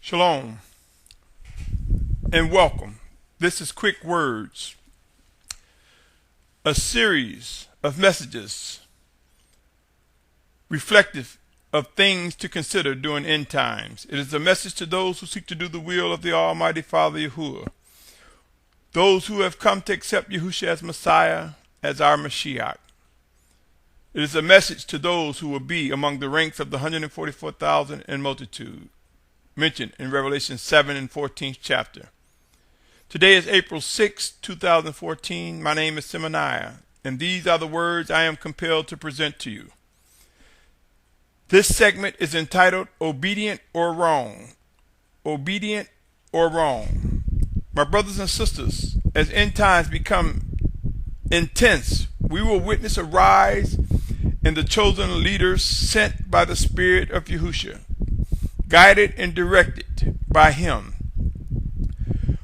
Shalom and welcome. This is Quick Words, a series of messages reflective of things to consider during end times. It is a message to those who seek to do the will of the Almighty Father Yahuah, those who have come to accept Yahusha as Messiah, as our Mashiach. It is a message to those who will be among the ranks of the 144,000 in multitude, mentioned in Revelation 7 and 14th chapter. Today is April 6, 2014. My name is Symmanayah, and these are the words I am compelled to present to you. This segment is entitled Obedient or Wrong. Obedient or Wrong. My brothers and sisters, as end times become intense, we will witness a rise in the chosen leaders sent by the Spirit of Yahusha, guided and directed by Him.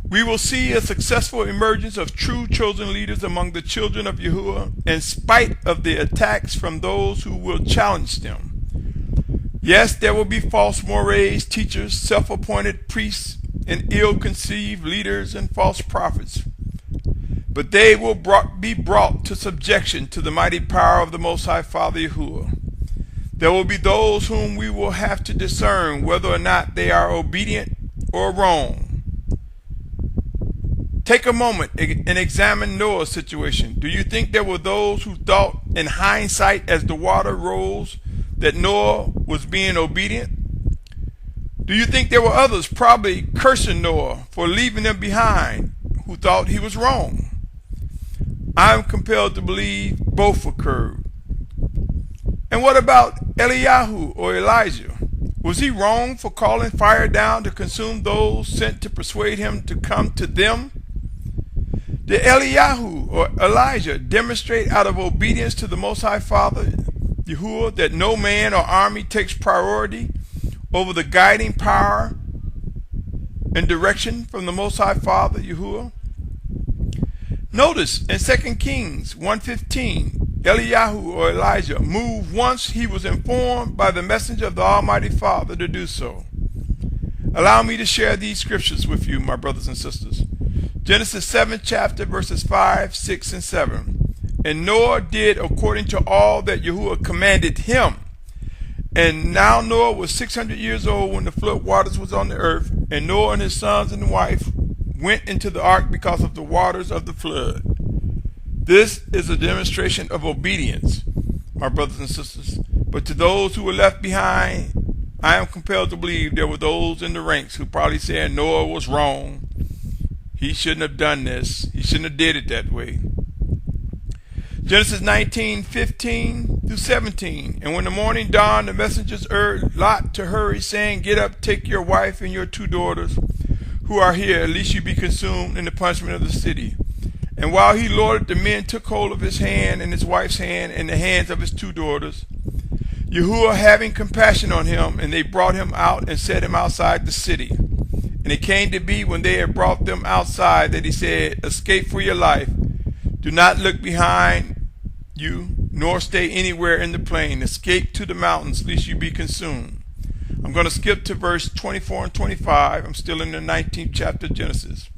We will see a successful emergence of true chosen leaders among the children of Yahuah, in spite of the attacks from those who will challenge them. Yes, there will be false mores, teachers, self-appointed priests, and ill-conceived leaders and false prophets. But they will be brought to subjection to the mighty power of the Most High Father Yahuah. There will be those whom we will have to discern whether or not they are obedient or wrong. Take a moment and examine Noah's situation. Do you think there were those who thought in hindsight as the water rose that Noah was being obedient? Do you think there were others probably cursing Noah for leaving them behind who thought he was wrong? I am compelled to believe both occurred. And what about Eliyahu or Elijah? Was he wrong for calling fire down to consume those sent to persuade him to come to them? Did Eliyahu or Elijah demonstrate out of obedience to the Most High Father Yahuah that no man or army takes priority over the guiding power and direction from the Most High Father Yahuah? Notice in 2 Kings 1:15, Eliyahu or Elijah moved once he was informed by the messenger of the Almighty Father to do so. Allow me to share these scriptures with you, my brothers and sisters. Genesis 7th chapter, verses 5, 6, and 7. And Noah did according to all that Yahuah commanded him. And now Noah was 600 years old when the flood waters was on the earth, and Noah and his sons and wife went into the ark because of the waters of the flood. This is a demonstration of obedience, my brothers and sisters. But to those who were left behind, I am compelled to believe there were those in the ranks who probably said Noah was wrong. He shouldn't have done this. He shouldn't have did it that way. Genesis 19:15 through 17. And when the morning dawned, the messengers urged Lot to hurry, saying, "Get up, take your wife and your 2 daughters who are here, lest you be consumed in the punishment of the city." And while he lorded, the men took hold of his hand and his wife's hand and the hands of his 2 daughters, Yahuah having compassion on him, and they brought him out and set him outside the city. And it came to be when they had brought them outside that he said, "Escape for your life. Do not look behind you, nor stay anywhere in the plain. Escape to the mountains, lest you be consumed." I'm going to skip to verse 24 and 25. I'm still in the 19th chapter of Genesis.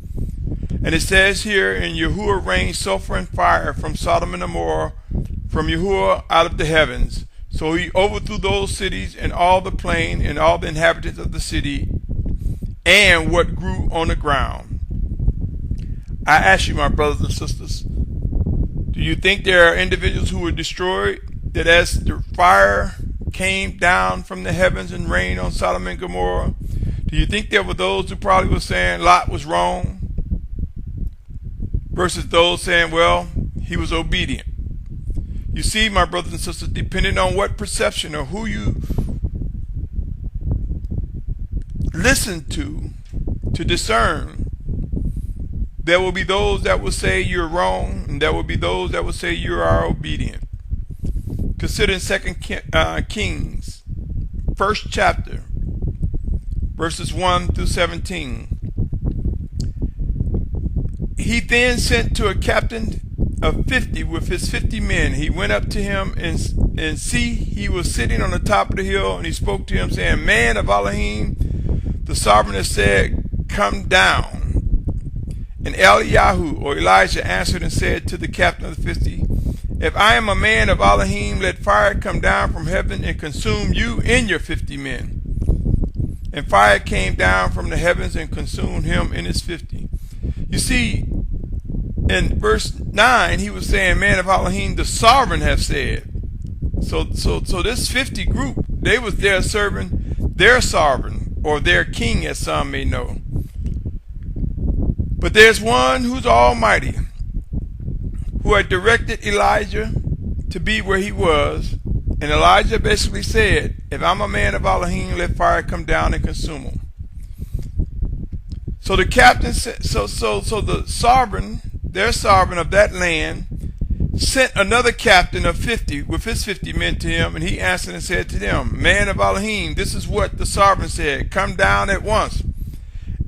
And it says here, "And Yahuah rained sulfur and fire from Sodom and Gomorrah, from Yahuah out of the heavens. So he overthrew those cities and all the plain and all the inhabitants of the city and what grew on the ground." I ask you, my brothers and sisters, do you think there are individuals who were destroyed, that as the fire came down from the heavens and rained on Sodom and Gomorrah, do you think there were those who probably were saying Lot was wrong, versus those saying, well, he was obedient? You see, my brothers and sisters, depending on what perception or who you listen to discern, there will be those that will say you're wrong, and there will be those that will say you are obedient. Consider in 2 Kings, 1st chapter, verses 1 through 17. He then sent to a captain of 50 with his 50 men. He went up to him, and see, he was sitting on the top of the hill, and he spoke to him, saying, "Man of Elohim, the sovereign has said, come down. And Yahuah or Elijah answered and said to the captain of the 50, if I am a man of Elohim, let fire come down from heaven and consume you and your 50 men. And fire came down from the heavens and consumed him and his 50. You see, in verse 9, he was saying, man of Elohim, the sovereign have said. So this 50 group, they was there serving their sovereign, or their king, as some may know. But there's one who's almighty, who had directed Elijah to be where he was. And Elijah basically said, if I'm a man of Elohim, let fire come down and consume him. So the captain said, so the sovereign, their sovereign of that land, sent another captain of 50 with his 50 men to him, and he answered and said to them, man of Elohim, this is what the sovereign said, come down at once.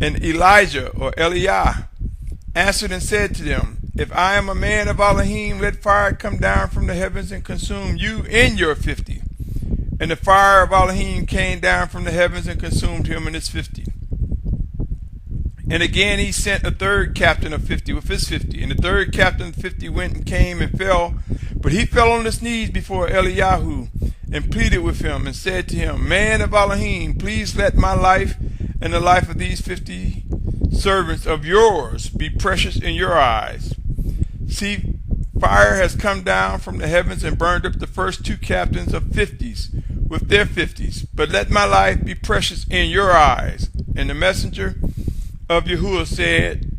And Elijah or Yahuah answered and said to them, if I am a man of Elohim, let fire come down from the heavens and consume you and your 50. And the fire of Elohim came down from the heavens and consumed him and his 50. And again he sent a third captain of 50 with his 50. And the third captain of 50 went and came and fell. But he fell on his knees before Yahuah and pleaded with him and said to him, man of Elohim, please let my life and the life of these 50 servants of yours be precious in your eyes. See, fire has come down from the heavens and burned up the first two captains of 50s with their 50s. But let my life be precious in your eyes. And the messenger of Yahuah said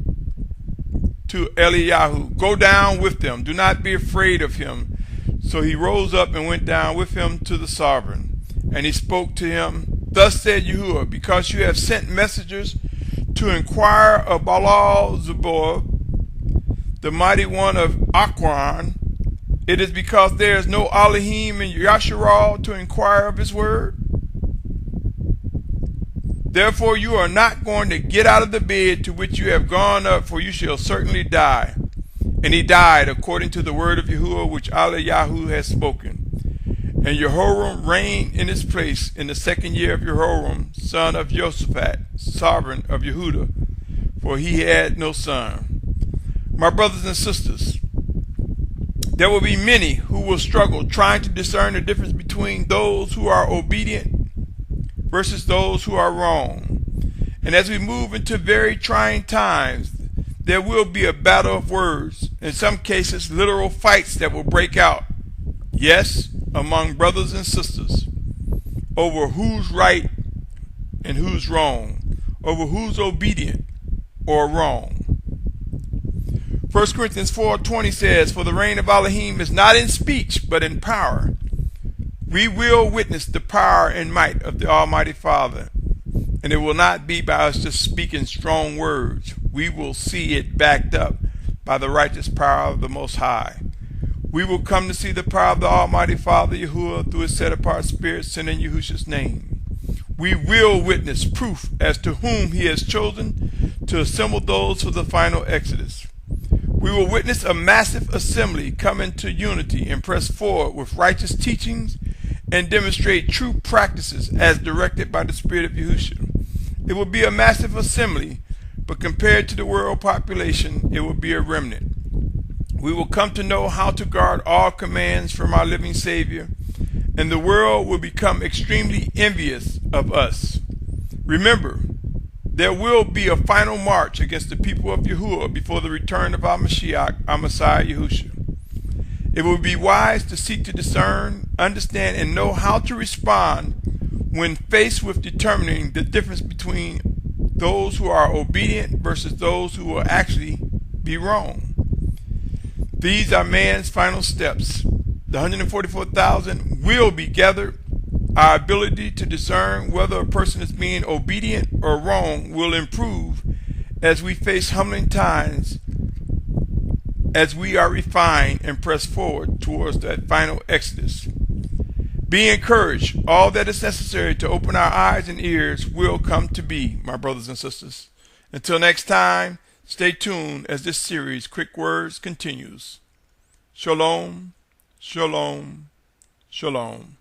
to Yahuah, go down with them. Do not be afraid of him. So he rose up and went down with him to the sovereign. And he spoke to him, thus said Yahuah, because you have sent messengers to inquire of Baal-zebub, the mighty one of Akron, it is because there is no Elohim in Yasharal to inquire of his word. Therefore you are not going to get out of the bed to which you have gone up, for you shall certainly die. And he died according to the word of Yahuah which Yahuah has spoken. And Jehoram reigned in his place in the 2nd year of Jehoram, son of Josaphat, sovereign of Yehudah, for he had no son. My brothers and sisters, there will be many who will struggle trying to discern the difference between those who are obedient versus those who are wrong. And as we move into very trying times, there will be a battle of words, in some cases literal fights that will break out. Yes, among brothers and sisters, over who's right and who's wrong, over who's obedient or wrong. 1 Corinthians 4:20 says, for the reign of Elohim is not in speech, but in power. We will witness the power and might of the Almighty Father, and it will not be by us just speaking strong words. We will see it backed up by the righteous power of the Most High. We will come to see the power of the Almighty Father Yahuah through his set-apart Spirit sent in Yahusha's name. We will witness proof as to whom he has chosen to assemble those for the final exodus. We will witness a massive assembly come into unity and press forward with righteous teachings and demonstrate true practices as directed by the Spirit of Yahusha. It will be a massive assembly, but compared to the world population, it will be a remnant. We will come to know how to guard all commands from our living Savior, and the world will become extremely envious of us. Remember, there will be a final march against the people of Yahuah before the return of our Mashiach, our Messiah Yahusha. It will be wise to seek to discern, understand, and know how to respond when faced with determining the difference between those who are obedient versus those who will actually be wrong. These are man's final steps. The 144,000 will be gathered. Our ability to discern whether a person is being obedient or wrong will improve as we face humbling times, as we are refined and press forward towards that final exodus. Be encouraged. All that is necessary to open our eyes and ears will come to be, my brothers and sisters. Until next time, stay tuned as this series, Quick Words, continues. Shalom, shalom, shalom.